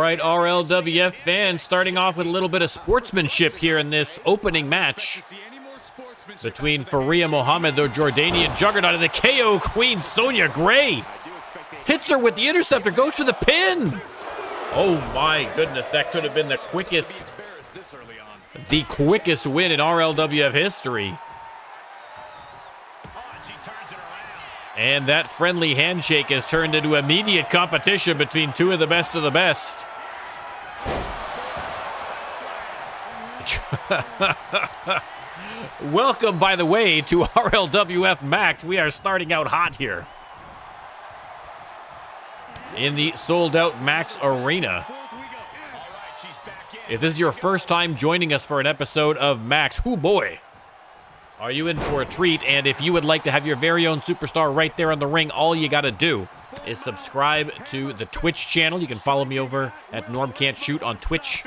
right, RLWF fans, starting off with a little bit of sportsmanship here in this opening match between Faria Mohammad, the Jordanian juggernaut, and the KO queen, Sonya Gray. Hits her with the interceptor, goes for the pin. Oh my goodness, that could have been the quickest win in RLWF history. And that friendly handshake has turned into immediate competition between two of the best. Welcome, by the way, to RLWF Max. We are starting out hot here in the sold-out Max Arena. If this is your first time joining us for an episode of Max, whoo boy, are you in for a treat? And if you would like to have your very own superstar right there on the ring, all you got to do is subscribe to the Twitch channel. You can follow me over at NormCantShoot on Twitch.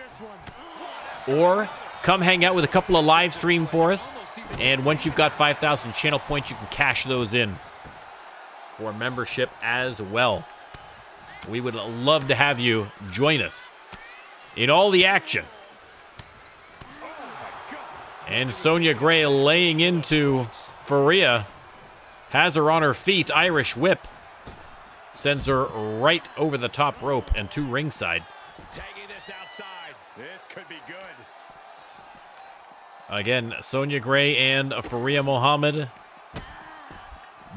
Or come hang out with a couple of live stream for us. And once you've got 5,000 channel points, you can cash those in for membership as well. We would love to have you join us in all the action. And Sonya Gray laying into Faria. Has her on her feet. Irish whip. Sends her right over the top rope and to ringside. Taking this outside. This could be good. Again, Sonya Gray and Faria Mohammad.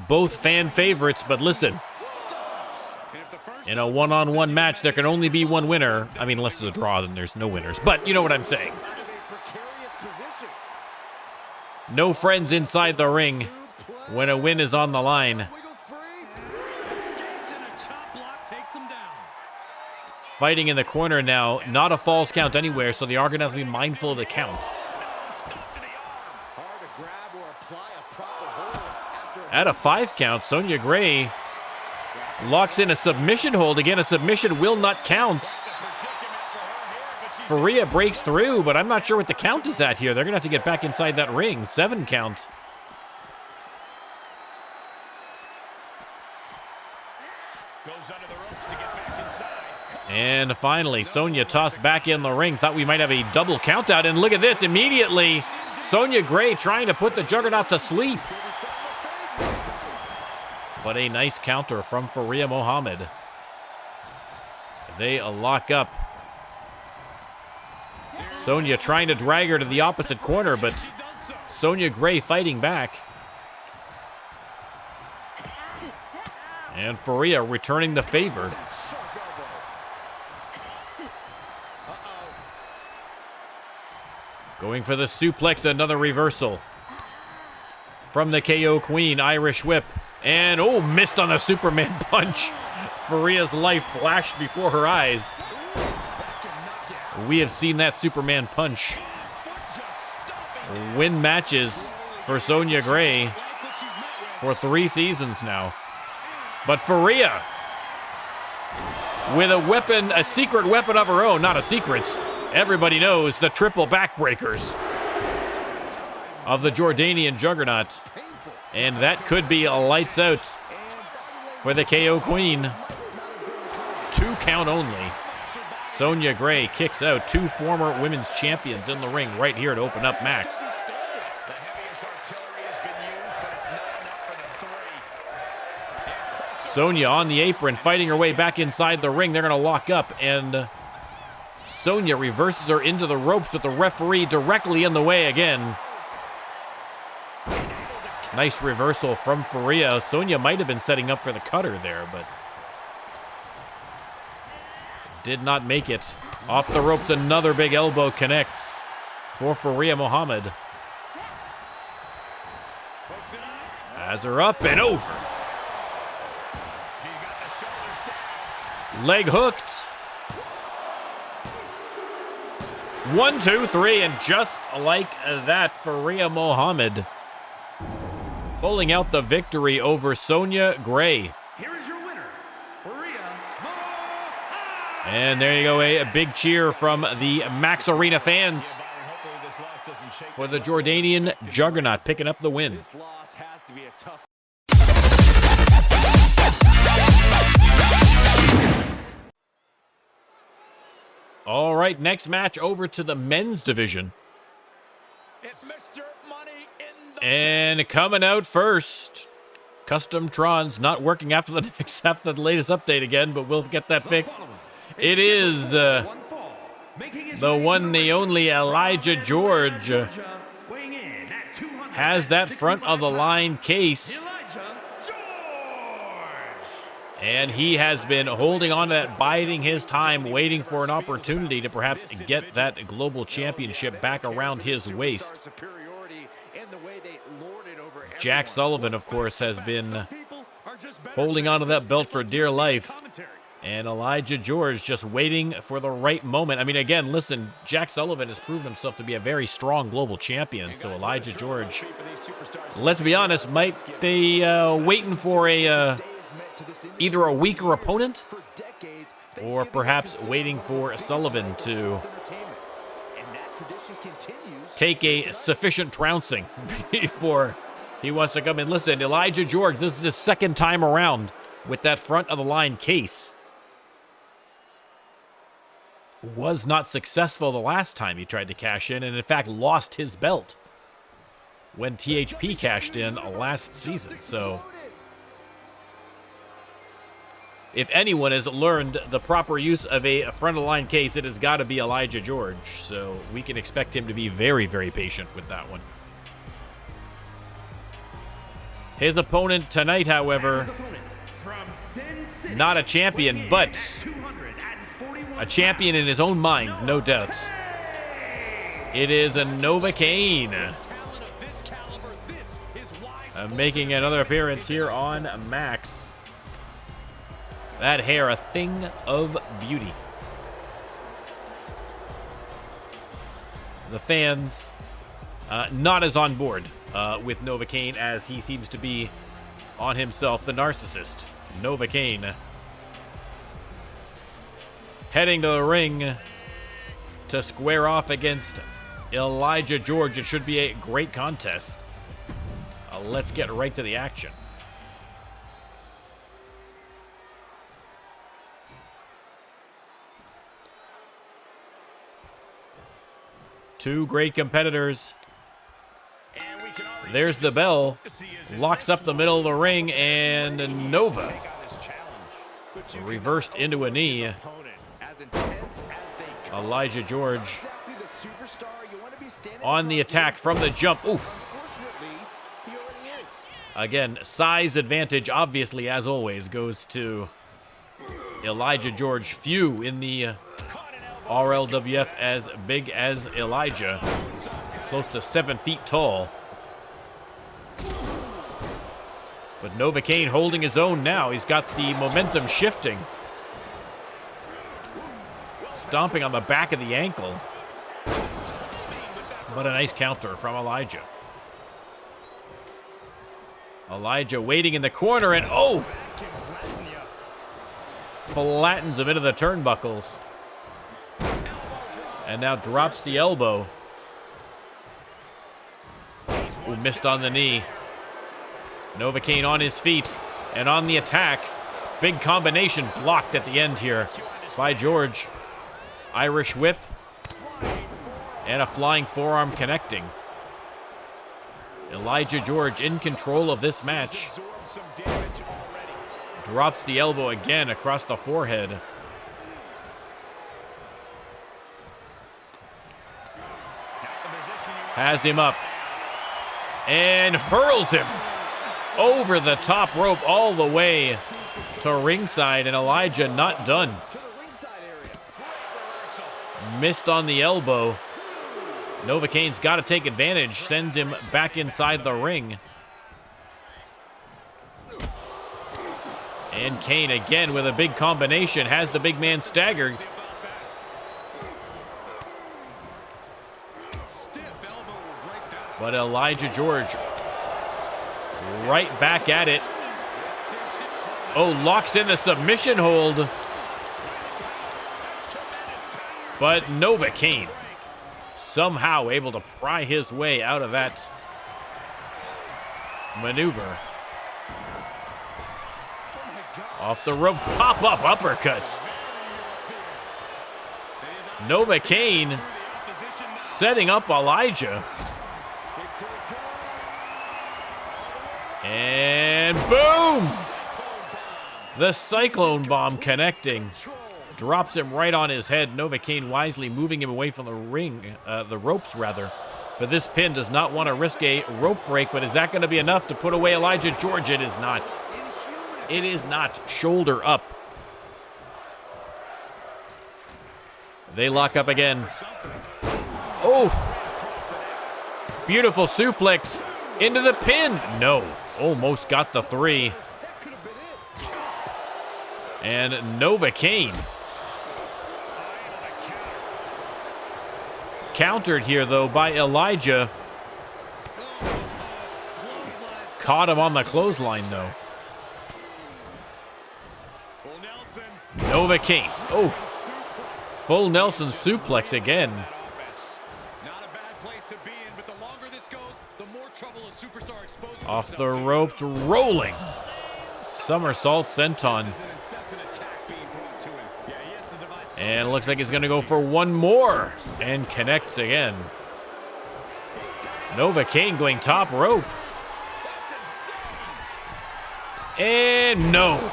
Both fan favorites, but listen. In a one-on-one match, there can only be one winner. I mean, unless it's a draw, then there's no winners. But you know what I'm saying. No friends inside the ring when a win is on the line. Fighting in the corner now. Not a false count anywhere, so they are going to have to be mindful of the count. At a 5 count, Sonya Gray locks in a submission hold. Again, a submission will not count. Faria breaks through, but I'm not sure what the count is at here. They're going to have to get back inside that ring. 7 count. And finally, Sonya tossed back in the ring. Thought we might have a double count out, and look at this. Immediately, Sonya Gray trying to put the Juggernaut to sleep. But a nice counter from Faria Mohammad. They lock up. Sonya trying to drag her to the opposite corner, but Sonya Gray fighting back. And Faria returning the favor. Going for the suplex, another reversal. From the KO Queen, Irish whip. And, oh, missed on the Superman punch. Faria's life flashed before her eyes. We have seen that Superman punch win matches for Sonya Gray for 3 seasons now. But Faria, with a weapon, a secret weapon of her own, not a secret. Everybody knows the triple backbreakers of the Jordanian Juggernaut. And that could be a lights out for the KO Queen. 2 count only. Sonya Gray kicks out 2 former women's champions in the ring right here to open up Max. Sonya on the apron, fighting her way back inside the ring. They're going to lock up, and Sonya reverses her into the ropes with the referee directly in the way again. Nice reversal from Faria. Sonya might have been setting up for the cutter there, but did not make it. Off the ropes, another big elbow connects for Faria Mohammad. Has her up and over. Leg hooked. 1, 2, 3, and just like that, Faria Mohammad pulling out the victory over Sonya Gray. Here is your winner, Faria Mohammad. And there you go, a big cheer from the Max Arena fans for the Jordanian Juggernaut picking up the win. This loss has to be a tough All right, next match over to the men's division. It's Mr. Money in the And coming out first, Custom Tron's not working after the latest update again, but we'll get that fixed. It is the one, the only Elijah George has that front of the line case. And he has been holding on to that, biding his time, waiting for an opportunity to perhaps get that global championship back around his waist. Jack Sullivan, of course, has been holding on to that belt for dear life. And Elijah George just waiting for the right moment. I mean, again, listen, Jack Sullivan has proven himself to be a very strong global champion. So Elijah George, let's be honest, might be waiting for either a weaker opponent or perhaps waiting for Sullivan to take a sufficient trouncing before he wants to come in. Listen, Elijah George, this is his second time around with that front of the line case. Was not successful the last time he tried to cash in, and in fact lost his belt when THP cashed in last season. So if anyone has learned the proper use of a front of the line case, it has got to be Elijah George. So we can expect him to be very, very patient with that one. His opponent tonight, however, not a champion, but a champion in his own mind, no doubt. It is a Novocaine making another appearance here on Max. That hair, a thing of beauty. The fans not as on board with Novocaine as he seems to be on himself, the narcissist. Novocaine heading to the ring to square off against Elijah George. It should be a great contest. Let's get right to the action. Two great competitors. There's the bell. Locks up the middle of the ring, and Nova reversed into a knee. Elijah George on the attack from the jump. Oof. Again, size advantage, obviously, as always, goes to Elijah George. Few in the RLWF as big as Elijah. Close to 7 feet tall. But Novocaine holding his own now. He's got the momentum shifting. Stomping on the back of the ankle. But a nice counter from Elijah. Elijah waiting in the corner, and oh! Flattens him into the turnbuckles. And now drops the elbow. Ooh, missed on the knee. Novocaine on his feet and on the attack. Big combination blocked at the end here by George. Irish whip and a flying forearm connecting. Elijah George in control of this match. Drops the elbow again across the forehead. Has him up and hurls him over the top rope all the way to ringside, and Elijah not done. Missed on the elbow. Novocaine's got to take advantage, sends him back inside the ring. And Kane again with a big combination, has the big man staggered. But Elijah George right back at it. Oh, locks in the submission hold. But Novocaine somehow able to pry his way out of that maneuver. Off the rope, pop-up uppercut. Novocaine setting up Elijah. And boom! The Cyclone Bomb connecting. Drops him right on his head. Novocaine wisely moving him away from the ring, the ropes rather. For this pin, does not want to risk a rope break, but is that going to be enough to put away Elijah George? It is not. It is not. Shoulder up. They lock up again. Oh! Beautiful suplex into the pin. No. Almost got the 3. And Novocaine. Countered here, though, by Elijah. Caught him on the clothesline, though. Novocaine. Oh. Full Nelson suplex again. Off the ropes, rolling. Somersault senton. And it looks like he's going to go for one more. And connects again. Novocaine going top rope. And no.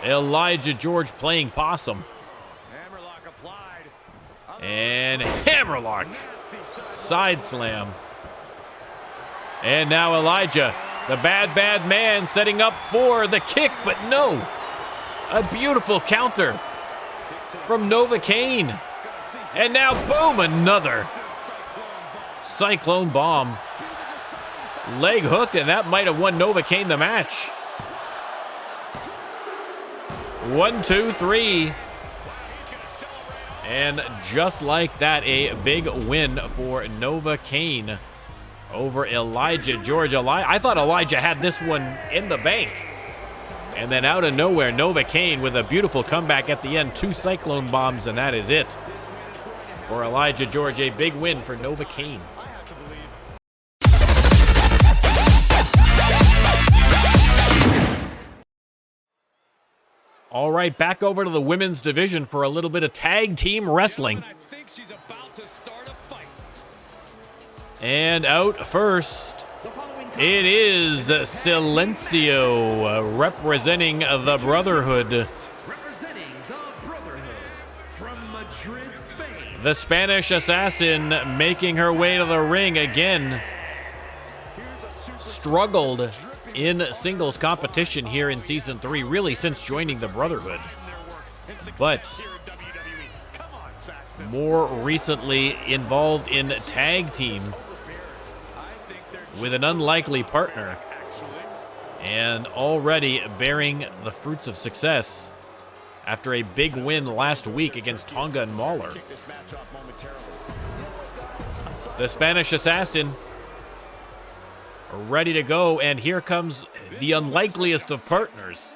Elijah George playing possum. And hammerlock. Side slam. And now Elijah, the bad, bad man, setting up for the kick, but no. A beautiful counter from Novocaine. And now, boom, another Cyclone Bomb. Leg hook, and that might have won Novocaine the match. 1, 2, 3. And just like that, a big win for Novocaine over Elijah George. I thought Elijah had this one in the bank. And then out of nowhere, Novocaine with a beautiful comeback at the end. 2 Cyclone Bombs, and that is it for Elijah George. A big win for Novocaine. All right, back over to the women's division for a little bit of tag team wrestling. And out first, it is Silencio representing the Brotherhood. The Spanish Assassin making her way to the ring again. Struggled in singles competition here in Season 3, really since joining the Brotherhood. But more recently involved in tag team with an unlikely partner. And already bearing the fruits of success after a big win last week against Tonga and Mahler. The Spanish Assassin ready to go, and here comes the unlikeliest of partners,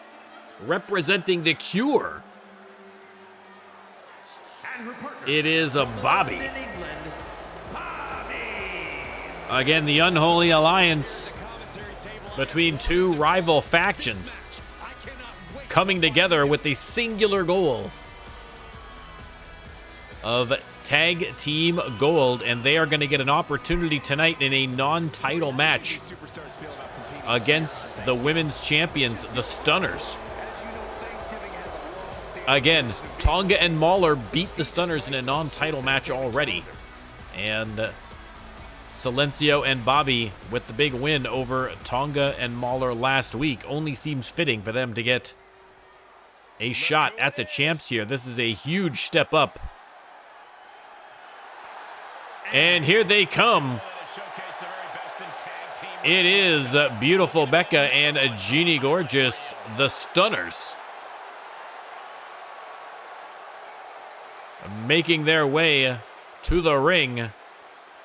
representing the Cure. It is a Bobbie. Again, the unholy alliance between 2 rival factions coming together with the singular goal of tag team gold, and they are going to get an opportunity tonight in a non-title match against the women's champions, the Stunners. Again, Tonga and Mahler beat the Stunners in a non-title match already, and Silencio and Bobbie with the big win over Tonga and Mahler last week. Only seems fitting for them to get a shot at the champs here. This is a huge step up. And here they come. It is beautiful Becca and Jeannie Gorgeous, the Stunners, making their way to the ring.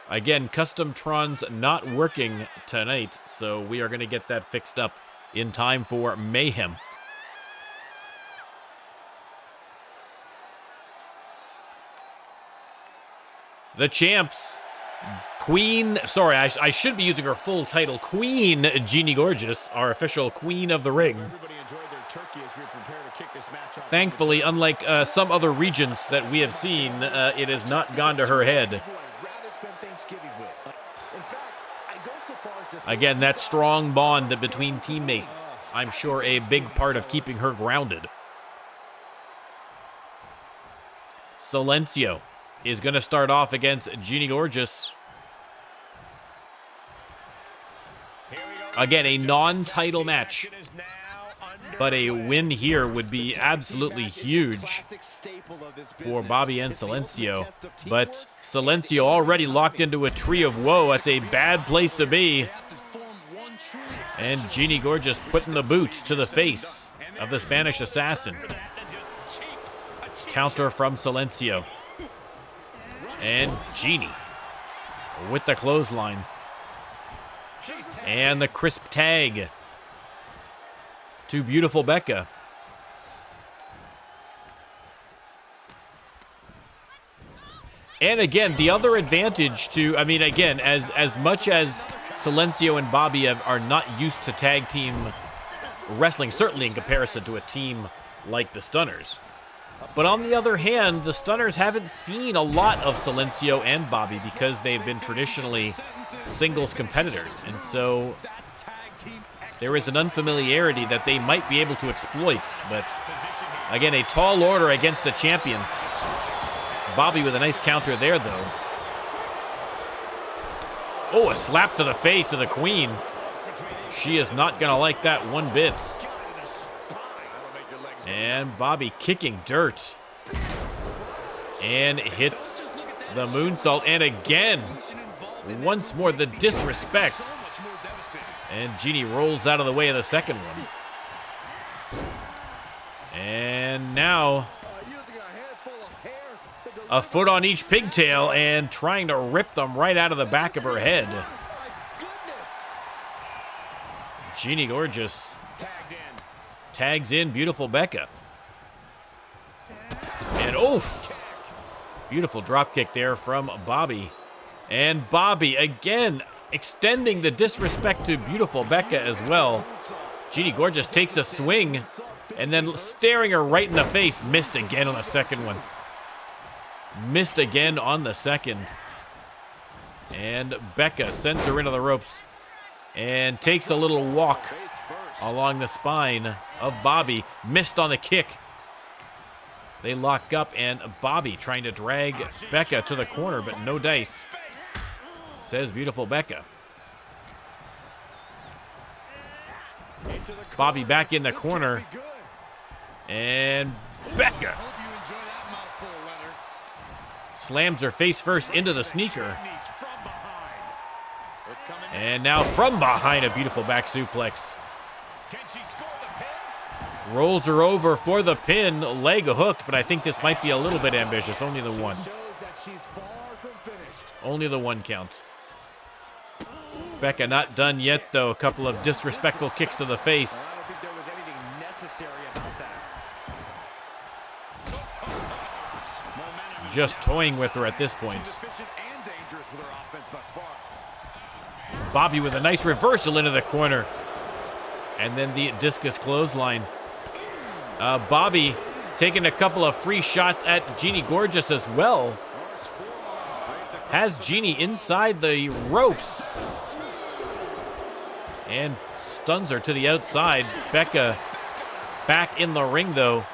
Again, Customtron's not working tonight, so we are going to get that fixed up in time for Mayhem. The champs, I should be using her full title, Queen Jeannie Gorgeous, our official Queen of the Ring, Thankfully, unlike some other regions that we have seen, it has not gone to her head. Again, that strong bond between teammates, I'm sure a big part of keeping her grounded. Silencio is going to start off against Jeannie Gorgeous. Again, a non-title match, but a win here would be absolutely huge for Bobbie and Silencio. But Silencio already locked into a tree of woe. That's a bad place to be. And Jeannie Gorgeous putting the boot to the face of the Spanish assassin. Counter from Silencio. And Jeannie with the clothesline. And the crisp tag to Beautiful Becca. And again, the other advantage to, I mean, again, as much as Silencio and Bobbie are not used to tag team wrestling, certainly in comparison to a team like the Stunners. But on the other hand, the Stunners haven't seen a lot of Silencio and Bobbie because they've been traditionally singles competitors. And so there is an unfamiliarity that they might be able to exploit. But again, a tall order against the champions. Bobbie with a nice counter there, though. Oh, a slap to the face of the Queen. She is not going to like that one bit. And Bobbie kicking dirt. And hits the moonsault. And again, once more, the disrespect. And Jeannie rolls out of the way of the second one. And now a foot on each pigtail and trying to rip them right out of the back of her head. Jeannie Gorgeous tags in Beautiful Becca. And oof! Beautiful drop kick there from Bobbie. And Bobbie again extending the disrespect to Beautiful Becca as well. Jeannie Gorgeous takes a swing and then staring her right in the face. Missed again on the second one. Missed again on the second. And Becca sends her into the ropes and takes a little walk along the spine of Bobbie. Missed on the kick. They lock up and Bobbie trying to drag Becca to the corner, but no dice, says Beautiful Becca. Bobbie back in the corner. And Becca slams her face first into the sneaker. And now from behind, a beautiful back suplex. Rolls her over for the pin, leg hooked, but I think this might be a little bit ambitious. Only the one. Only the one count. Becca not done yet, though. A couple of disrespectful kicks to the face. Just toying with her at this point. Bobbie with a nice reversal into the corner. And then the discus clothesline. Bobbie taking a couple of free shots at Jeannie Gorgeous as well. Has Jeannie inside the ropes. And stuns her to the outside. Becca back in the ring, though.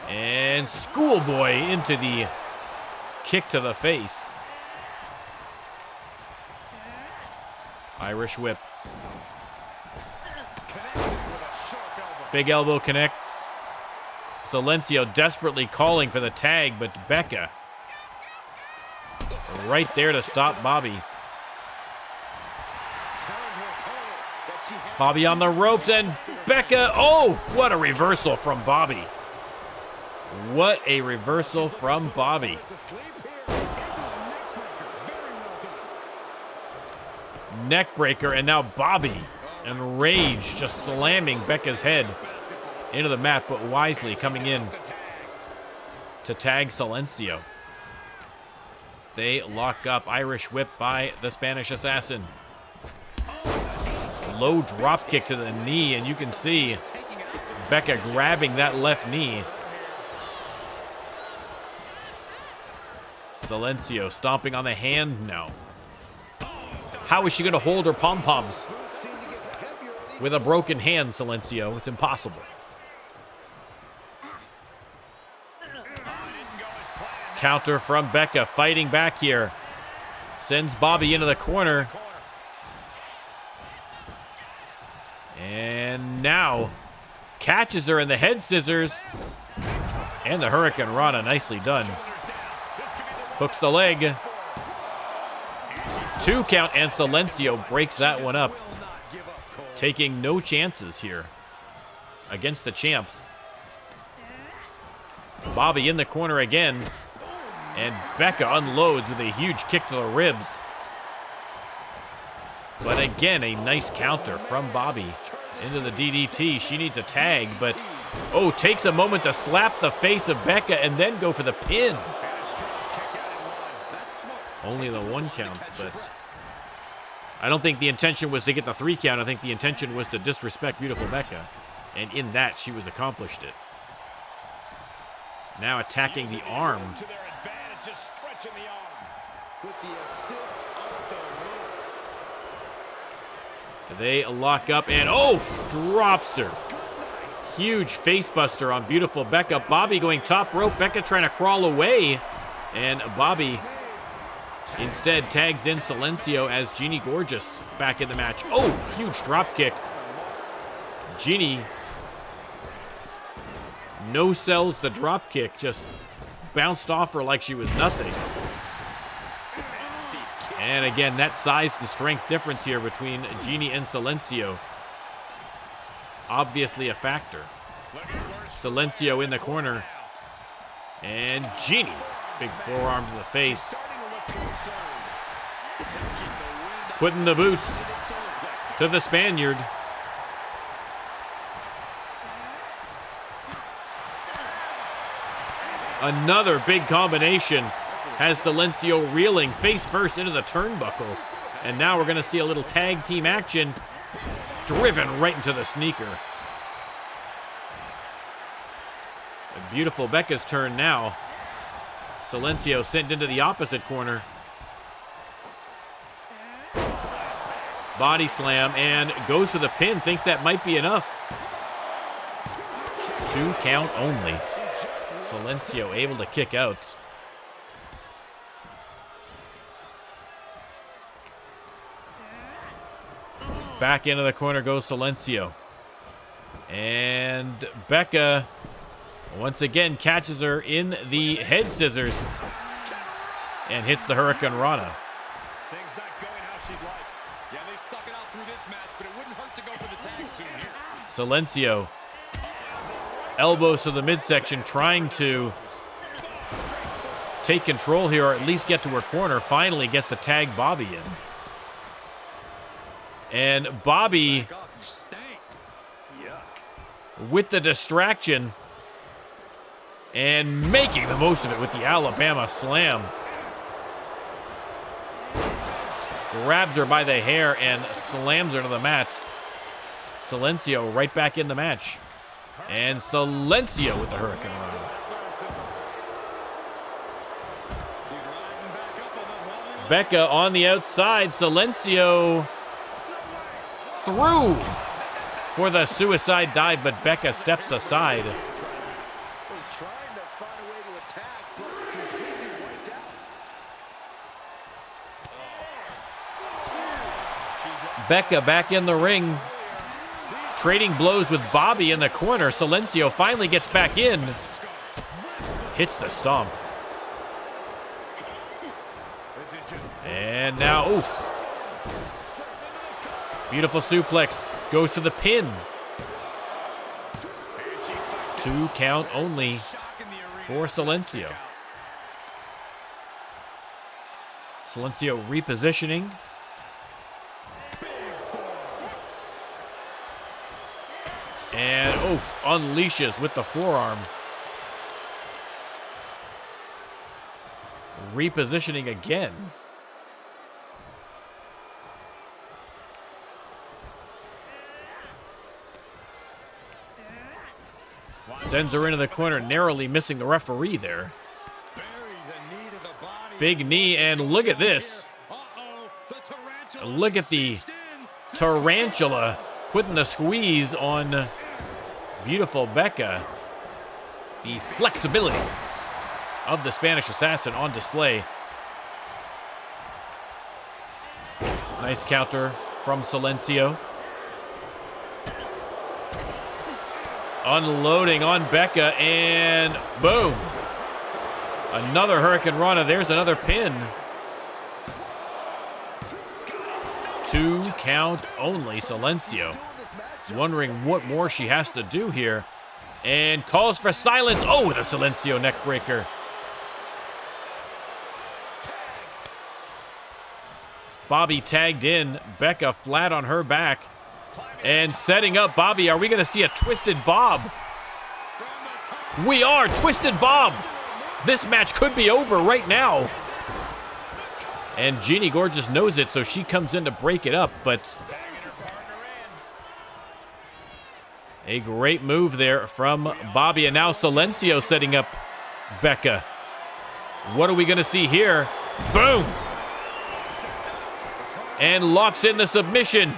And Schoolboy into the kick to the face. Irish whip. Big elbow connects. Silencio desperately calling for the tag, but Becca right there to stop Bobbie. Bobbie on the ropes and Becca. Oh, what a reversal from Bobbie. What a reversal from Bobbie. Neckbreaker, and now Bobbie enraged, just slamming Becca's head into the mat, but wisely coming in to tag Silencio. They lock up. Irish whip by the Spanish assassin. low drop kick to the knee, and you can see Becca grabbing that left knee. Silencio stomping on the hand now. How is she going to hold her pom-poms? With a broken hand, Silencio, it's impossible. Counter from Becca, fighting back here. Sends Bobbie into the corner. And now catches her in the head scissors. And the Hurricane Rana, nicely done. Hooks the leg. 2 count, and Silencio breaks that one up. Taking no chances here against the champs. Bobbie in the corner again. And Becca unloads with a huge kick to the ribs. But again, a nice counter from Bobbie into the DDT. She needs a tag, but oh, takes a moment to slap the face of Becca and then go for the pin. Only the 1 count, but I don't think the intention was to get the 3 count. I think the intention was to disrespect beautiful Becca. And in that, she was accomplished it. Now attacking the arm. They lock up and oh, drops her. Huge face buster on beautiful Becca. Bobbie going top rope. Becca trying to crawl away. And Bobbie instead tags in Silencio as Jeannie Gorgeous back in the match. Oh, huge drop kick. Jeannie no sells the drop kick, just bounced off her like she was nothing. And again, that size and strength difference here between Jeannie and Silencio. Obviously a factor. Silencio in the corner. And Jeannie, big forearm to the face. Putting the boots to the Spaniard. Another big combination has Silencio reeling face first into the turnbuckles. And now we're going to see a little tag team action driven right into the sneaker. A beautiful Becca's turn now. Silencio sent into the opposite corner. Body slam and goes for the pin. Thinks that might be enough. 2 count only. Silencio able to kick out. Back into the corner goes Silencio. And Becca once again catches her in the head scissors and hits the Hurricane Rana. Things not going how she'd like. Yeah, they stuck it out through this match, but it wouldn't hurt to go for the tag soon here. Silencio elbows to the midsection, trying to take control here or at least get to her corner. Finally gets to tag Bobbie in. And Bobbie with the distraction and making the most of it with the Alabama slam. Grabs her by the hair and slams her to the mat. Silencio right back in the match. And Silencio with the Hurricane Rana. Becca on the outside. Silencio through for the suicide dive, but Becca steps aside. Becca back in the ring, trading blows with Bobbie in the corner. Silencio finally gets back in. Hits the stomp. And now, oof. Beautiful suplex. Goes to the pin. 2 count only for Silencio. Silencio repositioning. And, oof, unleashes with the forearm. Repositioning again. Sends her into the corner, narrowly missing the referee there. Big knee, and look at this. Look at the tarantula putting the squeeze on beautiful Becca. The flexibility of the Spanish Assassin on display. Nice counter from Silencio. Unloading on Becca, and boom. Another Hurricane Rana. There's another pin. 2 count only. Silencio wondering what more she has to do here. And calls for silence. Oh, the Silencio neck breaker. Bobbie tagged in. Becca flat on her back. And setting up Bobbie. Are we going to see a Twisted Bob? We are. Twisted Bob. This match could be over right now. And Jeannie Gorgeous knows it, so she comes in to break it up. But a great move there from Bobbie. And now Silencio setting up Becca. What are we going to see here? Boom. And locks in the submission.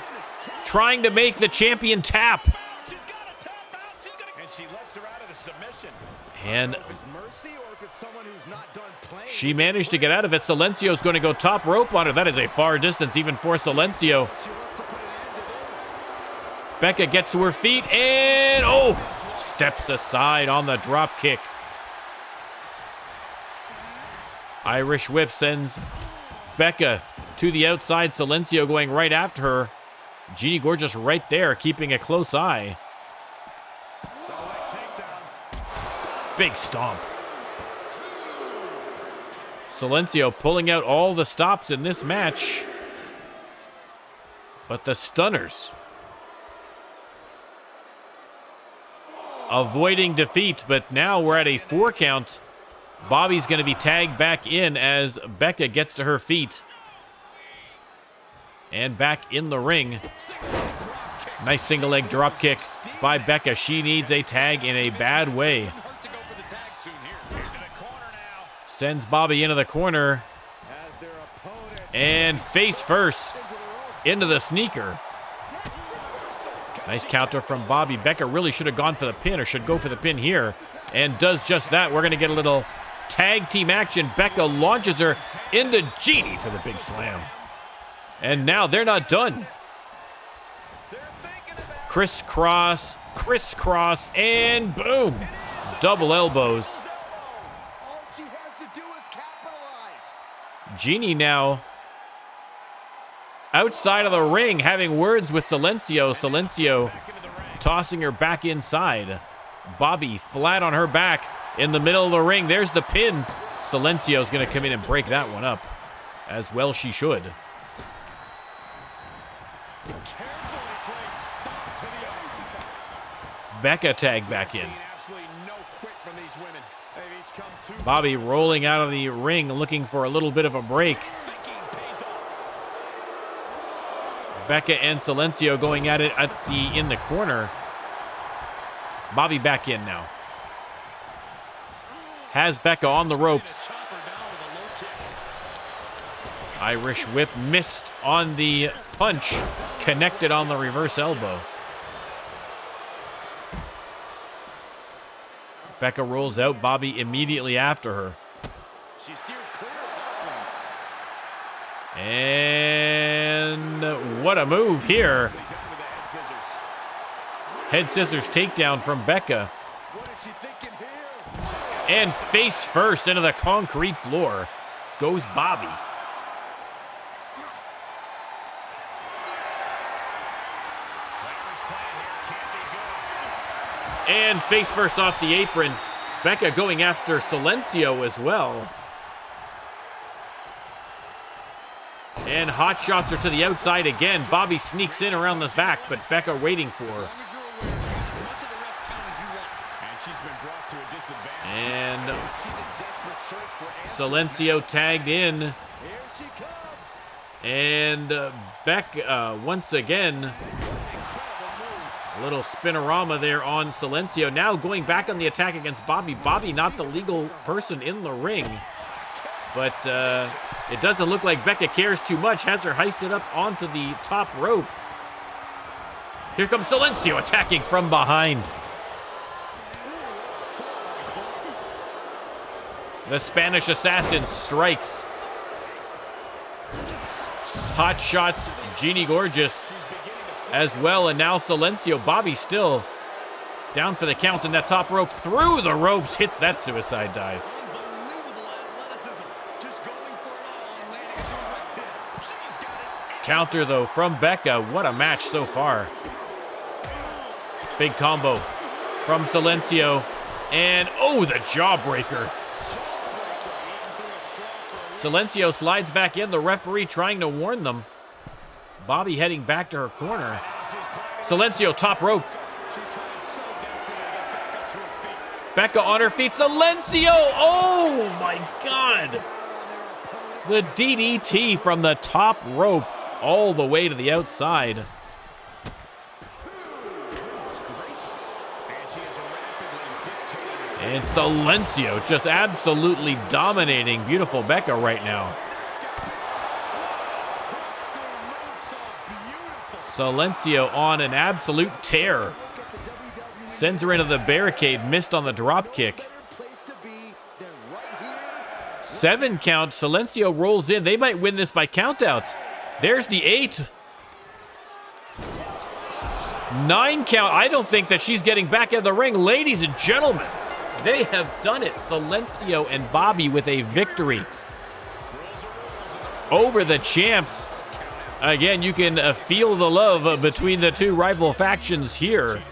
Trying to make the champion tap. And she managed to get out of it. Silencio's going to go top rope on her. That is a far distance even for Silencio. Becca gets to her feet and, oh, steps aside on the drop kick. Irish whip sends Becca to the outside. Silencio going right after her. Jeannie Gorgeous right there, keeping a close eye. Big stomp. Silencio pulling out all the stops in this match. But the stunners avoiding defeat, but now we're at a 4 count. Bobbie's going to be tagged back in as Becca gets to her feet. And back in the ring. Nice single leg drop kick by Becca. She needs a tag in a bad way. Sends Bobbie into the corner. And face first into the sneaker. Nice counter from Bobbie. Becca really should have gone for the pin, or should go for the pin here. And does just that. We're going to get a little tag team action. Becca launches her into Jeannie for the big slam. And now they're not done. Crisscross, crisscross, and boom. Double elbows. Jeannie now outside of the ring having words with Silencio. Silencio tossing her back inside. Bobbie flat on her back in the middle of the ring. There's the pin. Silencio's going to come in and break that one up. As well she should. Becca tagged back in. Bobbie rolling out of the ring, looking for a little bit of a break. Becca and Silencio going at it in the corner. Bobbie back in now. Has Becca on the ropes. Irish whip missed on the punch, connected on the reverse elbow. Becca rolls out, Bobbie immediately after her. She steers clear of that one. And what a move here. Head scissors takedown from Becca. What is she thinking here? And face first into the concrete floor goes Bobbie. And face first off the apron. Becca going after Silencio as well. And hot shots her to the outside again. Bobbie sneaks in around the back, but Becca waiting for her. And Silencio tagged in. And Becca once again A little spinorama there on Silencio. Now going back on the attack against Bobbie. Bobbie not the legal person in the ring. But it doesn't look like Becca cares too much. Has her heisted up onto the top rope. Here comes Silencio attacking from behind. The Spanish assassin strikes. Hot shots, Jeannie Gorgeous as well. And now Silencio. Bobbie still down for the count in that top rope. Through the ropes, hits that suicide dive. Counter though from Becca. What a match so far. Big combo from Silencio. And oh, the jawbreaker. Silencio slides back in. The referee trying to warn them. Bobbie heading back to her corner. Silencio top rope. Becca on her feet. Silencio! Oh my God! The DDT from the top rope all the way to the outside. And Silencio just absolutely dominating beautiful Becca right now. Silencio on an absolute tear. Sends her into the barricade, missed on the drop kick. 7 count, Silencio rolls in. They might win this by countouts. There's the 8. 9 count, I don't think that she's getting back in the ring. Ladies and gentlemen, they have done it. Silencio and Bobbie with a victory over the champs. Again, you can feel the love between the two rival factions here.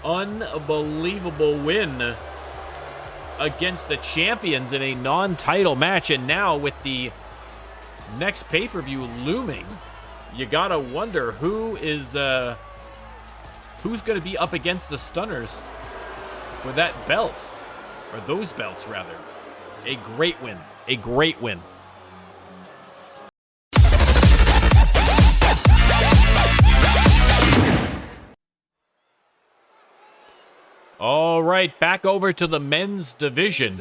Unbelievable win against the champions in a non-title match. And now with the next pay-per-view looming, you gotta wonder who's going to be up against the Stunners for that belt, or those belts rather. A great win, a great win. All right, back over to the men's division.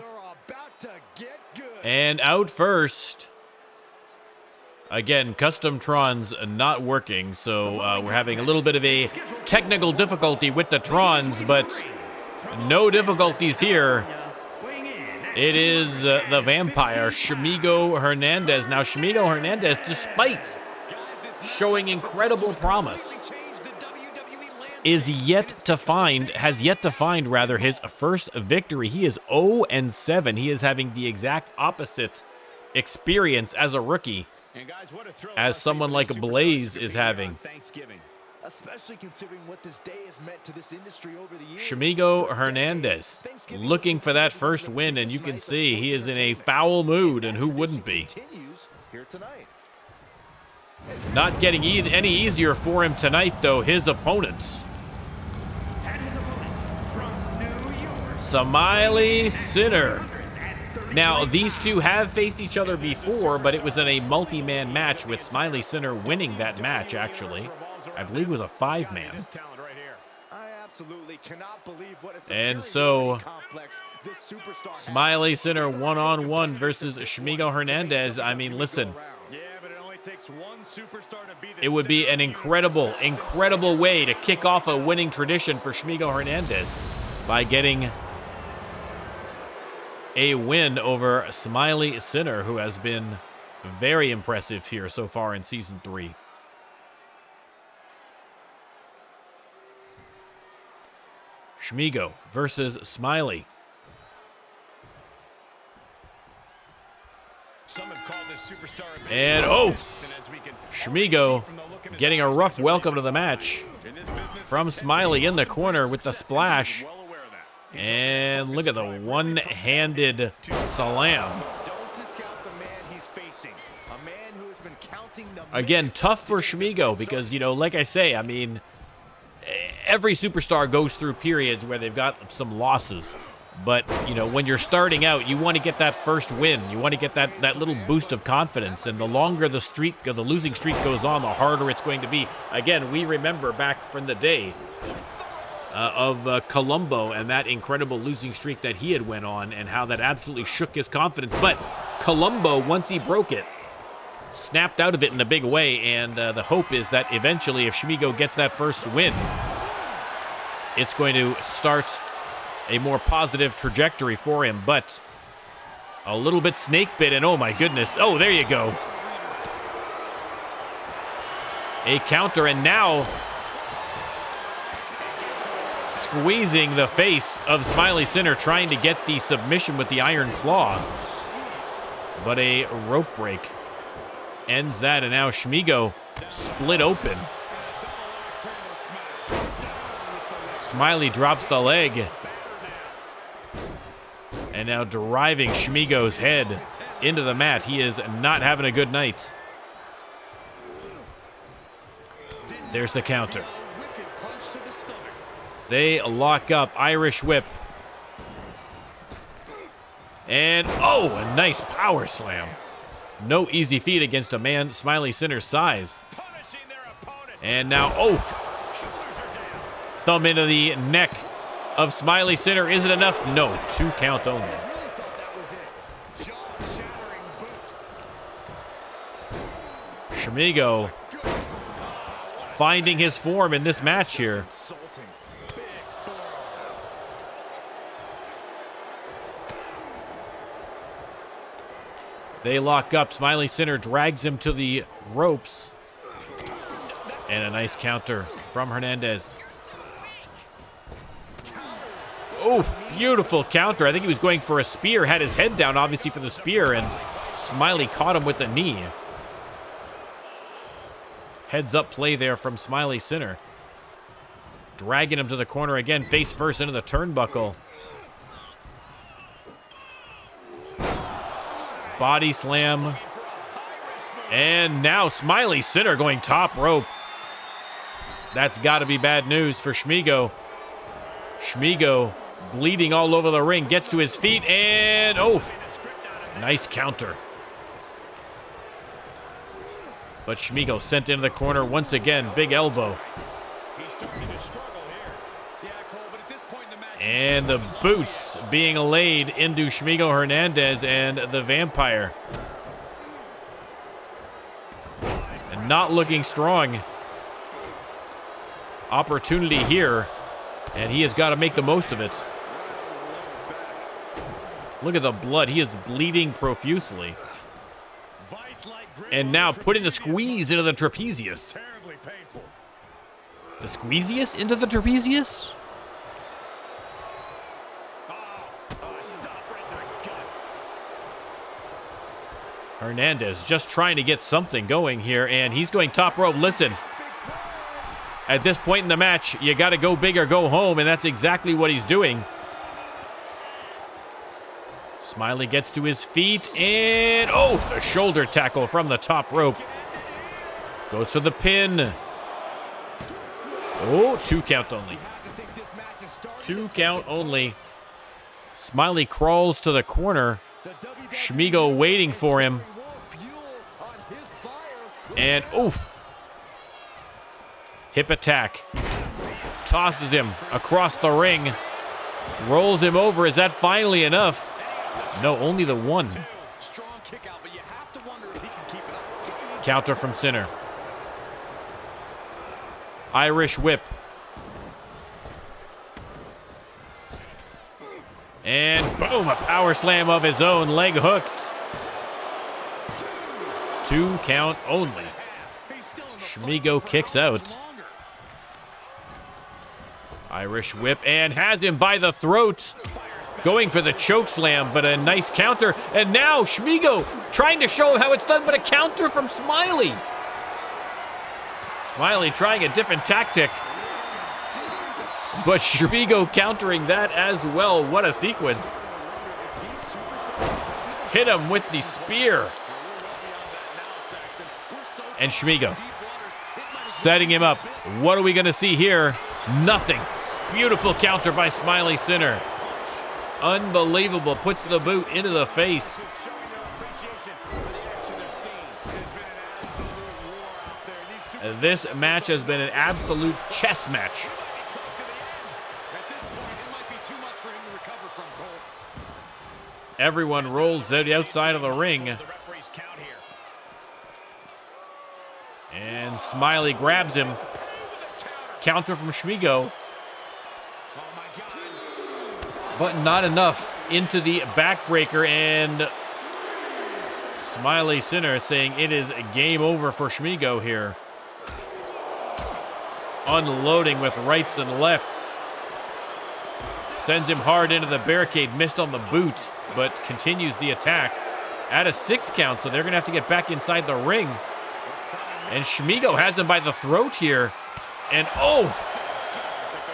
And out first, again, Custom-Tron's not working, so we're having a little bit of a technical difficulty with the Trons, but no difficulties here. It is the Vampire, Shimigo Hernandez. Now, Shimigo Hernandez, despite showing incredible promise, has yet to find his first victory. He is 0-7. He is having the exact opposite experience as a rookie as someone like Blaze is having. Especially considering what this day has meant to this industry over the years. Shimigo Hernandez looking for that first win, and you can see he is in a foul mood, and who wouldn't be? Not getting any easier for him tonight, though, his opponents. Smiley Sinner. Now, these two have faced each other before, but it was in a multi-man match with Smiley Sinner winning that match, actually. I believe it was a 5-man. And so, Smiley Sinner one-on-one versus Shimigo Hernandez. I mean, listen. It would be an incredible, incredible way to kick off a winning tradition for Shimigo Hernandez by getting a win over Smiley Sinner, who has been very impressive here so far in Season 3. Shimigo versus Smiley. And oh, Shimigo getting a rough welcome to the match from Smiley in the corner with the splash. And look at the one-handed slam. Again, tough for Shimigo because, you know, like I say, I mean, every superstar goes through periods where they've got some losses. But, you know, when you're starting out, you want to get that first win. You want to get that little boost of confidence. And the longer the streak, or the losing streak goes on, the harder it's going to be. Again, we remember back from the day of Colombo and that incredible losing streak that he had went on and how that absolutely shook his confidence. But Colombo, once he broke it, snapped out of it in a big way. And the hope is that eventually, if Schmigo gets that first win, it's going to start a more positive trajectory for him, but a little bit snake bit, and oh my goodness. Oh, there you go. A counter, and now squeezing the face of Smiley Sinner, trying to get the submission with the iron claw. But a rope break ends that, and now Schmigo split open. Smiley drops the leg. And now driving Schmigo's head into the mat. He is not having a good night. There's the counter. They lock up. Irish whip. And, oh, a nice power slam. No easy feat against a man Smiley Sinner's size. And now, oh, thumb into the neck of Smiley Sinner. Is it enough? No, 2 count only. Schmigo finding his form in this match here. They lock up. Smiley Sinner drags him to the ropes. And a nice counter from Hernandez. Oh, beautiful counter. I think he was going for a spear, had his head down, obviously, for the spear, and Smiley caught him with the knee. Heads up play there from Smiley Sinner. Dragging him to the corner again, face first into the turnbuckle. Body slam. And now Smiley Sinner going top rope. That's got to be bad news for Schmigo. Schmigo bleeding all over the ring, gets to his feet, and oh, nice counter. But Schmigo sent into the corner once again, big elbow. And the boots being laid into Schmigo Hernandez and the Vampire. And not looking strong. Opportunity here. And he has got to make the most of it. Look at the blood. He is bleeding profusely. And now putting the squeeze into the trapezius. The squeezius into the trapezius? Hernandez just trying to get something going here, and he's going top rope. Listen. At this point in the match, you got to go big or go home, and that's exactly what he's doing. Smiley gets to his feet, and oh, the shoulder tackle from the top rope. Goes for the pin. Oh, 2 count only. 2 count only. Smiley crawls to the corner. Schmigo waiting for him. And oof. Hip attack. Tosses him across the ring. Rolls him over. Is that finally enough? No, only the 1. Counter from Sinner. Irish whip. And boom, a power slam of his own, leg hooked. 2 count only. Schmigo kicks out. Irish whip and has him by the throat. Going for the choke slam, but a nice counter. And now Schmigo trying to show him how it's done, but a counter from Smiley. Smiley trying a different tactic. But Schmigo countering that as well. What a sequence. Hit him with the spear. And Schmigo setting him up. What are we going to see here? Nothing. Beautiful counter by Smiley Sinner. Unbelievable. Puts the boot into the face. This match has been an absolute chess match. Everyone rolls to the outside of the ring. And Smiley grabs him. Counter from Schmigo. But not enough. Into the backbreaker, and Smiley Sinner saying it is game over for Schmigo here. Unloading with rights and lefts. Sends him hard into the barricade. Missed on the boot, but continues the attack. At a 6 count, so they're going to have to get back inside the ring. And Schmigo has him by the throat here. And oh!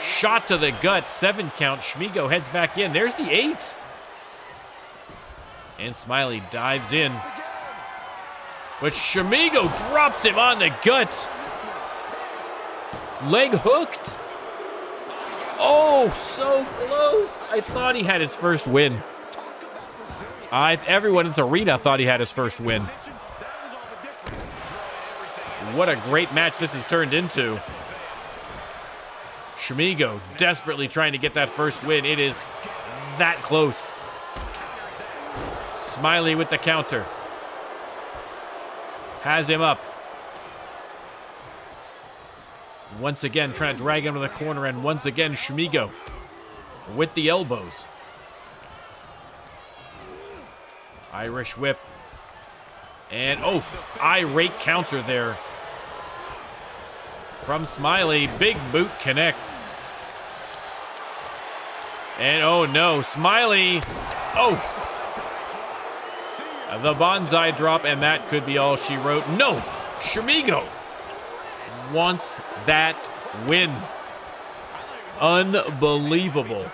Shot to the gut. 7 count. Schmigo heads back in. There's the 8. And Smiley dives in. But Schmigo drops him on the gut. Leg hooked. Oh, so close. I thought he had his first win. Everyone in this arena thought he had his first win. What a great match this has turned into. Schmigo desperately trying to get that first win. It is that close. Smiley with the counter. Has him up. Once again, trying to drag him to the corner, and once again, Schmigo with the elbows. Irish whip. And, oh, irate counter there. From Smiley, big boot connects. And, oh no, Smiley, oh. The bonsai drop, and that could be all she wrote. No, Schmigo wants that win. Unbelievable.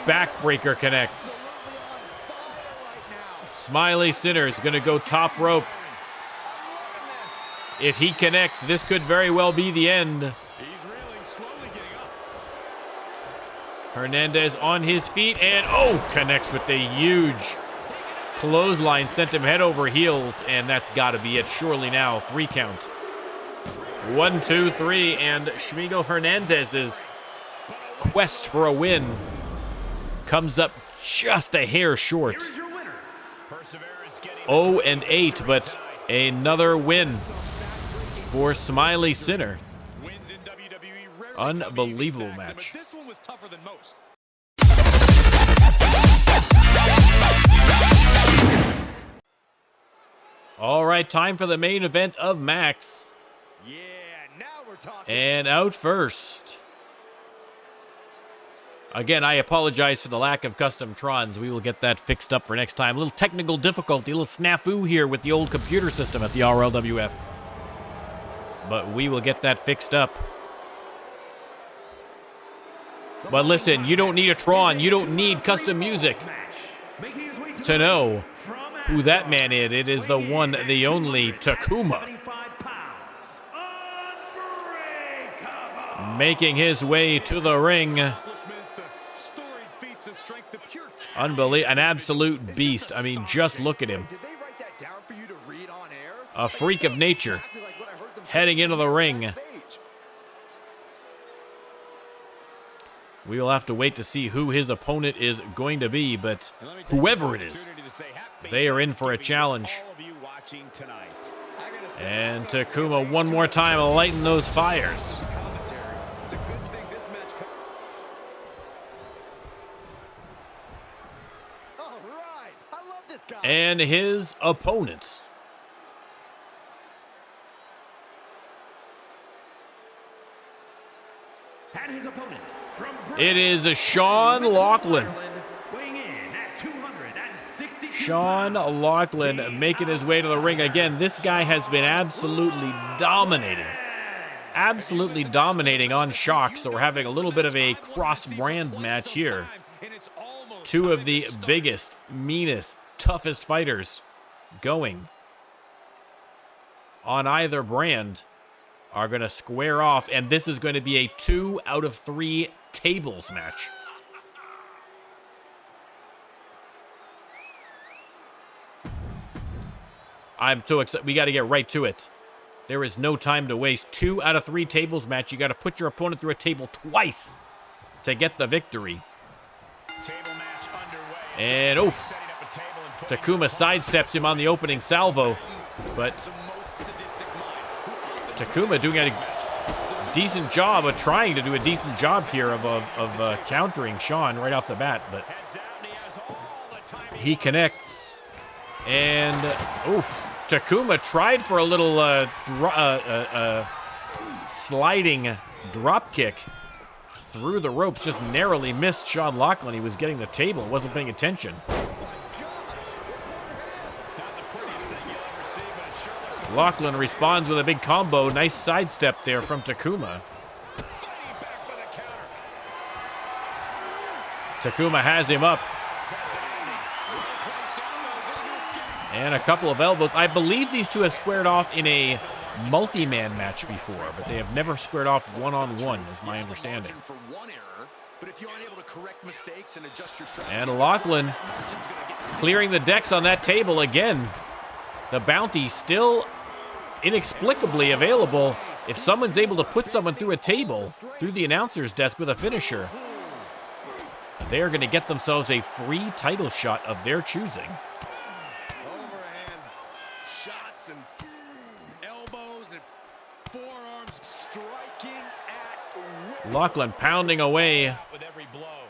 Backbreaker connects. Smiley Sinner is going to go top rope. If he connects, this could very well be the end. Hernandez on his feet, and oh, connects with the huge clothesline, sent him head over heels, and that's got to be it. Surely now, 3 count. 1, 2, 3, and Schmigo Hernandez's quest for a win comes up just a hair short. 0-8, but another win for Smiley Sinner. Unbelievable match. This one was tougher than most. All right, time for the main event of Max. Yeah, now we're talking. And out first. Again, I apologize for the lack of custom Trons. We will get that fixed up for next time. A little technical difficulty, a little snafu here with the old computer system at the RLWF. But we will get that fixed up. But listen, you don't need a Tron. You don't need custom music to know who that man is. It is the one, the only Takuma. Making his way to the ring. Unbelievable. An absolute beast. I mean, just look at him. A freak of nature. Heading into the ring. We will have to wait to see who his opponent is going to be, but whoever it is, they are in for a challenge. And Takuma one more time lighting those fires. And his opponent. And his opponent. It is Sean Lochlan. Sean Lochlan making his way to the ring. Again, this guy has been absolutely dominating. Absolutely dominating on Shock, so we're having a little bit of a cross-brand match here. 2 of the biggest, meanest, toughest fighters going on either brand are going to square off, and this is going to be a 2 out of 3 tables match. I'm so excited. We got to get right to it. There is no time to waste. 2 out of 3 tables match. You got to put your opponent through a table twice to get the victory. And oof. Takuma sidesteps him on the opening salvo, but Takuma doing a decent job of trying to do a decent job here of countering Sean right off the bat, but he connects. And oof, Takuma tried for a little sliding drop kick through the ropes, just narrowly missed Sean Lochlan. He was getting the table, wasn't paying attention. Lochlan responds with a big combo. Nice sidestep there from Takuma. Takuma has him up. And a couple of elbows. I believe these two have squared off in a multi-man match before, but they have never squared off one-on-one, is my understanding. And Lochlan clearing the decks on that table again. The bounty still inexplicably available. If someone's able to put someone through a table, through the announcer's desk with a finisher, they are going to get themselves a free title shot of their choosing. Overhand shots and elbows and forearms striking at Lochlan pounding away with every blow.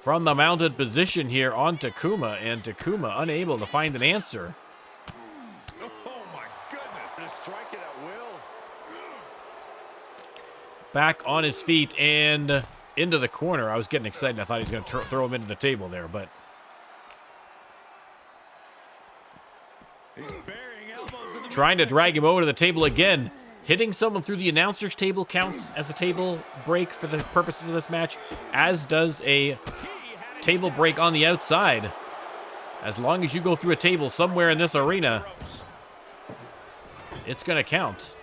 from the mounted position here on Takuma, and Takuma unable to find an answer. Strike it at will. Back on his feet and into the corner. I was getting excited. I thought he was going to throw him into the table there, but trying to drag him over to the table again. Hitting someone through the announcer's table counts as a table break for the purposes of this match, as does a table break on the outside. As long as you go through a table somewhere in this arena, it's going to count.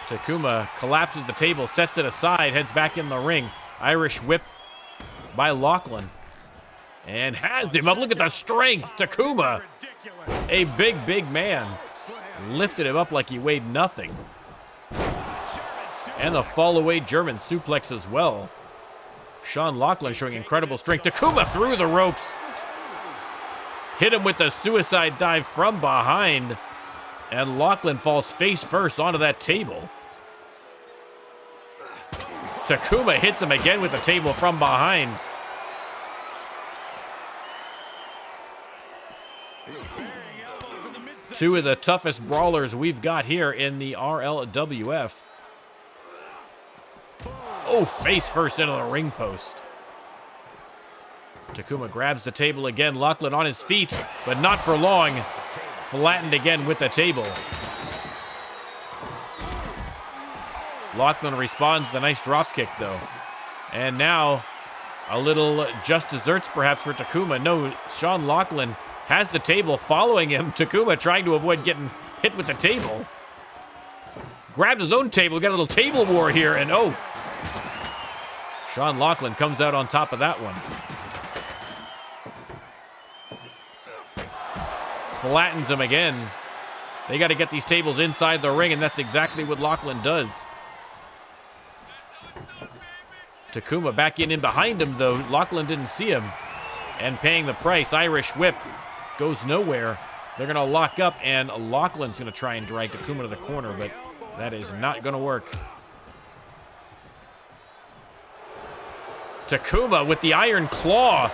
Takuma collapses the table, sets it aside, heads back in the ring. Irish whip by Lochlan. And has him up. Look at the strength. Takuma, a big, big man. Lifted him up like he weighed nothing. And the fall away German suplex as well. Sean Lochlan showing incredible strength. Takuma through the ropes. Hit him with the suicide dive from behind. And Lochlan falls face first onto that table. Takuma hits him again with the table from behind. Two of the toughest brawlers we've got here in the RLWF. Oh, face first into the ring post. Takuma grabs the table again. Lochlan on his feet, but not for long. Flattened again with the table. Lochlan responds with a nice drop kick, though. And now, a little just desserts perhaps for Takuma. No, Sean Lochlan has the table following him. Takuma trying to avoid getting hit with the table. Grabs his own table. We got a little table war here, and oh. Sean Lochlan comes out on top of that one. Flattens him again. They got to get these tables inside the ring, and that's exactly what Lochlan does. Takuma back in behind him, though. Lochlan didn't see him. And paying the price. Irish whip goes nowhere. They're going to lock up, and Lochlan's going to try and drag Takuma to the corner, but that is not going to work. Takuma with the iron claw.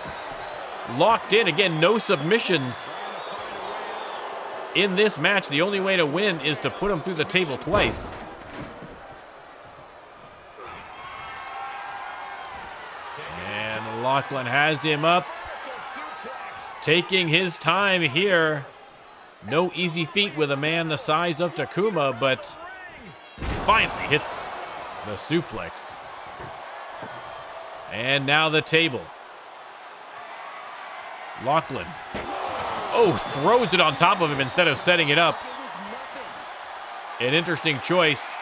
Locked in. Again, no submissions. In this match, the only way to win is to put him through the table twice. And Lochlan has him up. Taking his time here. No easy feat with a man the size of Takuma, but finally hits the suplex. And now the table. Lochlan. Oh, throws it on top of him instead of setting it up. An interesting choice.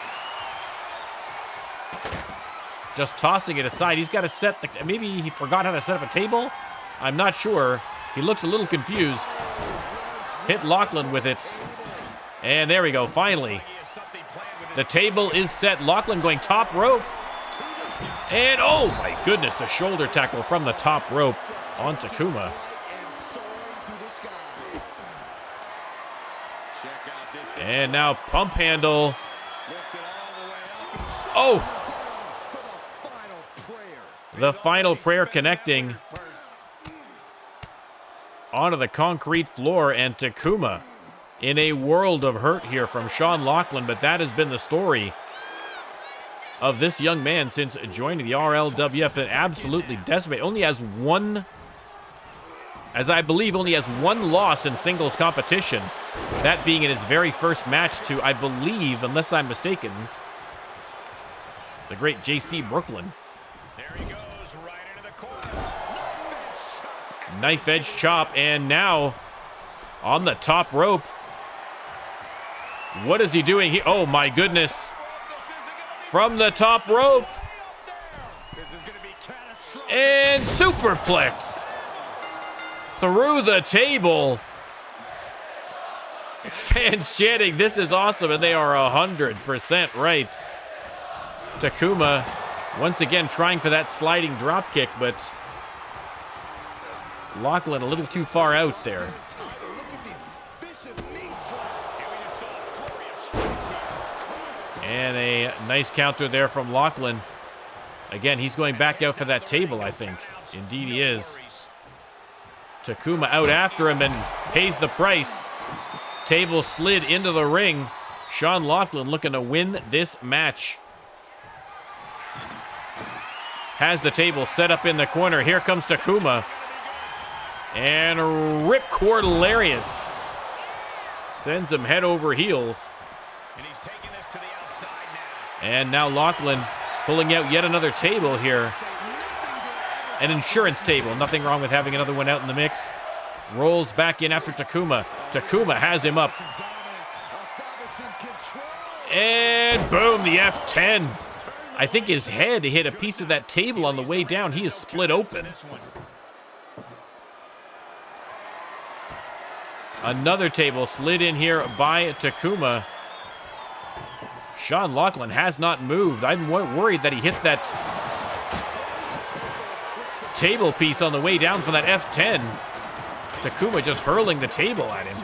Just tossing it aside. He's got to set the... Maybe he forgot how to set up a table? I'm not sure. He looks a little confused. Hit Lochlan with it. And there we go, finally. The table is set. Lochlan going top rope. And oh my goodness, the shoulder tackle from the top rope on Takuma. And now pump handle. Oh! The final prayer connecting onto the concrete floor, and Takuma in a world of hurt here from Sean Lochlan, but that has been the story of this young man since joining the RLWF, and absolutely decimated. Only has one, as I believe, only has one loss in singles competition, that being in his very first match to, I believe, unless I'm mistaken, the great JC Brooklyn. There he goes, right into the corner. Knife edge chop, and now on the top rope. What is he doing here? Oh my goodness. From the top rope. And superplex through the table. Fans chanting, this is awesome, and they are 100% right. Takuma once again trying for that sliding drop kick, but Lochlan a little too far out there. And a nice counter there from Lochlan. Again, he's going back out for that table, I think. Indeed he is. Takuma out after him and pays the price. Table slid into the ring. Sean Lochlan looking to win this match. Has the table set up in the corner. Here comes Takuma. And ripcord lariat. Sends him head over heels. And he's taking this to the outside now. And now Lochlan pulling out yet another table here. An insurance table. Nothing wrong with having another one out in the mix. Rolls back in after Takuma. Takuma has him up. And boom, the F10. I think his head hit a piece of that table on the way down. He is split open. Another table slid in here by Takuma. Sean Lochlan has not moved. I'm worried that he hit that table piece on the way down from that F10. Takuma just hurling the table at him.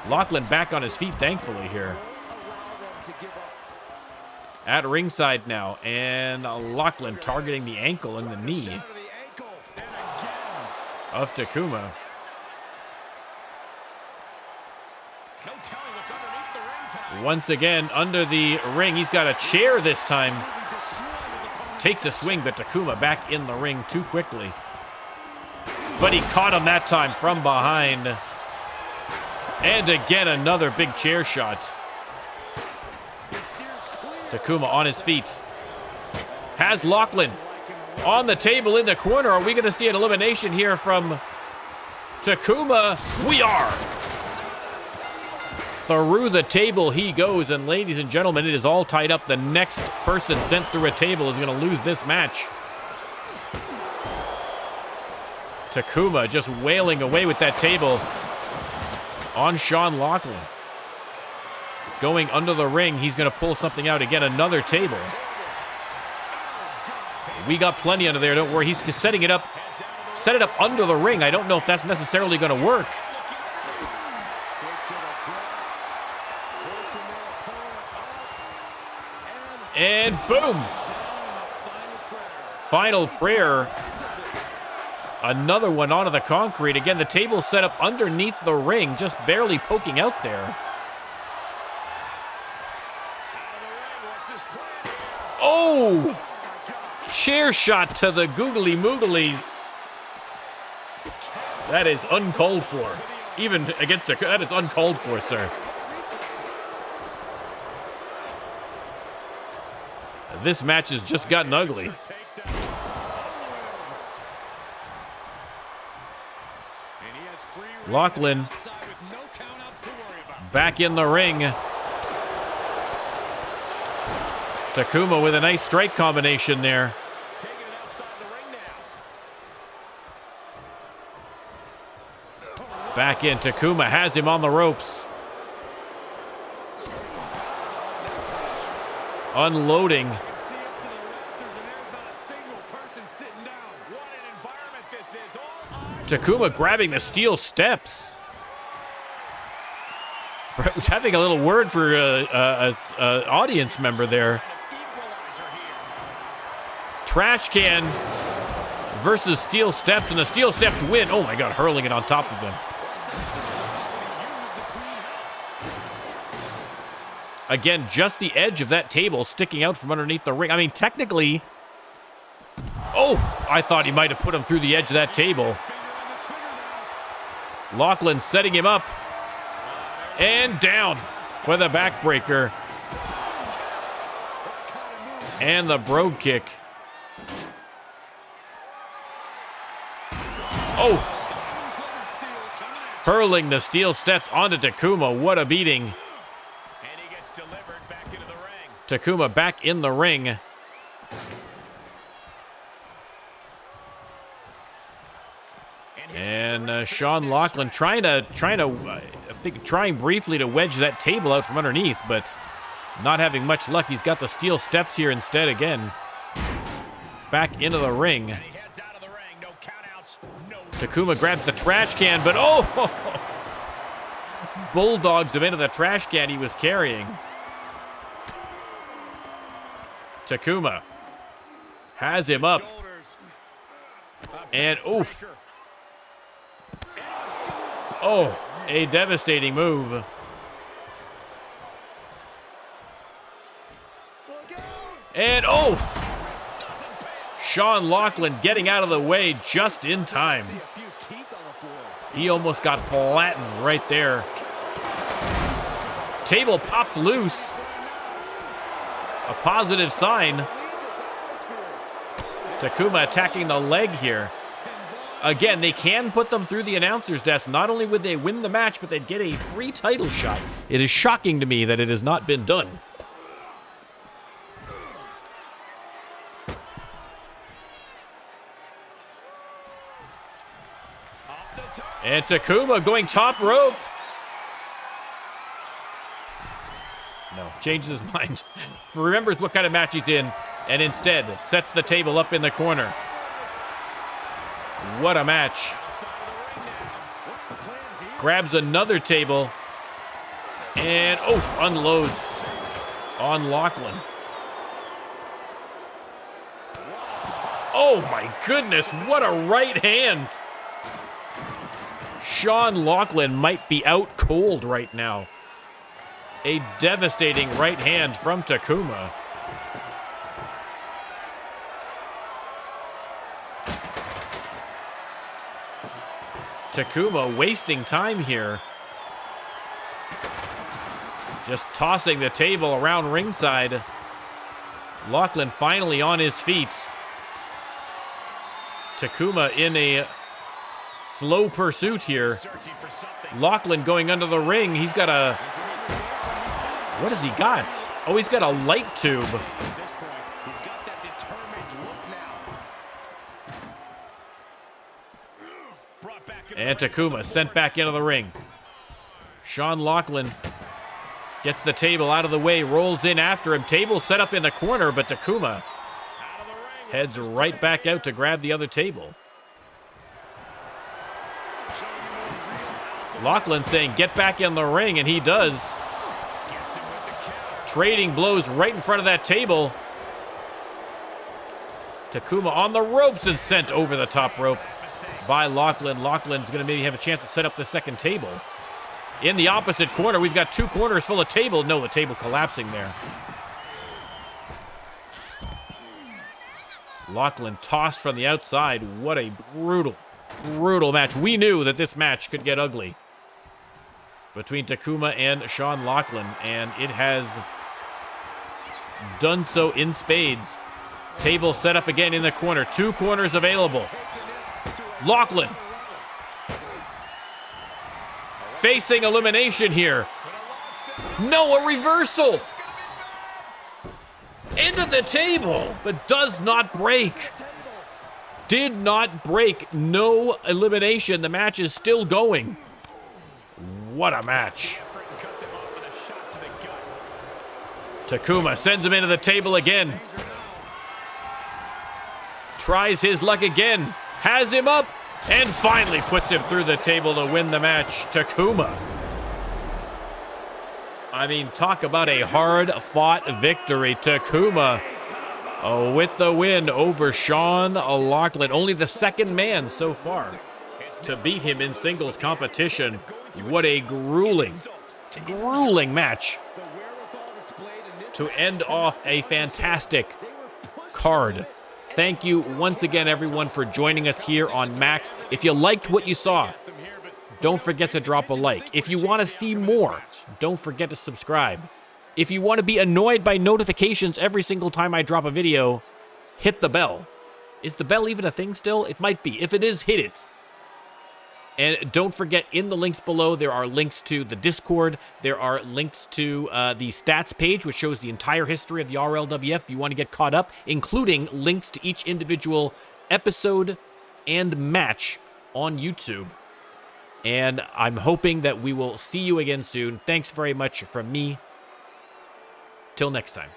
Lochlan back on his feet, thankfully, here. At ringside now, and Lochlan targeting the ankle and the knee of Takuma. Once again, under the ring. He's got a chair this time. Takes a swing, but Takuma back in the ring too quickly. But he caught him that time from behind. And again, another big chair shot. Takuma on his feet. Has Lochlan on the table in the corner. Are we going to see an elimination here from Takuma? We are. Through the table he goes, and ladies and gentlemen, it is all tied up. The next person sent through a table is going to lose this match. Takuma just wailing away with that table on Sean Lochlan. Going under the ring, he's going to pull something out again, another table. We got plenty under there, don't worry. He's setting it up, set it up under the ring. I don't know if that's necessarily going to work. And boom! Final prayer. Another one onto the concrete. Again, the table set up underneath the ring, just barely poking out there. Oh! Chair shot to the googly mooglies. That is uncalled for. Even against a... That is uncalled for, sir. This match has just gotten ugly. Lochlan back in the ring. Takuma with a nice strike combination there. Taking it outside the ring now. Back in, Takuma has him on the ropes. Unloading. See up to the rafters, and there's not a single person sitting down. What an environment this is. All eyes. Takuma grabbing the steel steps. Having a little word for a audience member there. Equalizer here. Trash can versus steel steps, and the steel steps win. Oh my God, hurling it on top of him. Again, just the edge of that table sticking out from underneath the ring. I mean, technically... Oh, I thought he might have put him through the edge of that table. Lochlan setting him up. And down with a backbreaker. And the brogue kick. Oh! Hurling the steel steps onto Takuma. What a beating. And he gets delivered back into the ring. Takuma back in the ring. And Sean Lochlan trying briefly to wedge that table out from underneath, but not having much luck. He's got the steel steps here instead again. Back into the ring. And he heads out of the ring. No countouts, no. Takuma grabs the trash can, but oh! Bulldogs him into the trash can he was carrying. Takuma has him up. And oof. Oh, a devastating move. And oh! Sean Lochlan getting out of the way just in time. He almost got flattened right there. Table pops loose. A positive sign. Takuma attacking the leg here. Again, they can put them through the announcer's desk. Not only would they win the match, but they'd get a free title shot. It is shocking to me that it has not been done. And Takuma going top rope. No, changes his mind. Remembers what kind of match he's in, and instead sets the table up in the corner. What a match. Grabs another table. And, oh, unloads on Lochlan. Oh, my goodness. What a right hand. Sean Lochlan might be out cold right now. A devastating right hand from Takuma. Takuma wasting time here. Just tossing the table around ringside. Lochlan finally on his feet. Takuma in a slow pursuit here. Lochlan going under the ring. He's got a... What has he got? Oh, he's got a light tube. And Takuma sent back into the ring. Sean Lochlan gets the table out of the way, rolls in after him. Table set up in the corner, but Takuma heads right back out to grab the other table. Lochlan saying, get back in the ring, and he does. Trading blows right in front of that table. Takuma on the ropes and sent over the top rope by Lochlan. Lochlan's going to maybe have a chance to set up the second table. In the opposite corner, we've got two corners full of table. No, the table collapsing there. Lochlan tossed from the outside. What a brutal, brutal match. We knew that this match could get ugly between Takuma and Sean Lochlan, and it has done so in spades. Table set up again in the corner. Two corners available. Lochlan facing elimination here. No, a reversal. Into the table, but does not break. Did not break. No elimination. The match is still going. What a match. Takuma sends him into the table again. Tries his luck again. Has him up. And finally puts him through the table to win the match. Takuma. I mean, talk about a hard-fought victory. Takuma with the win over Sean Lochlan. Only the second man so far to beat him in singles competition. What a grueling match to end off a fantastic card. Thank you once again, everyone, for joining us here on Max. If you liked what you saw, don't forget to drop a like. If you want to see more, don't forget to subscribe. If you want to be annoyed by notifications every single time I drop a video, hit the bell. Is the bell even a thing still? It might be. If it is, hit it. And don't forget, in the links below, there are links to the Discord. There are links to the stats page, which shows the entire history of the RLWF if you want to get caught up, including links to each individual episode and match on YouTube. And I'm hoping that we will see you again soon. Thanks very much from me. Till next time.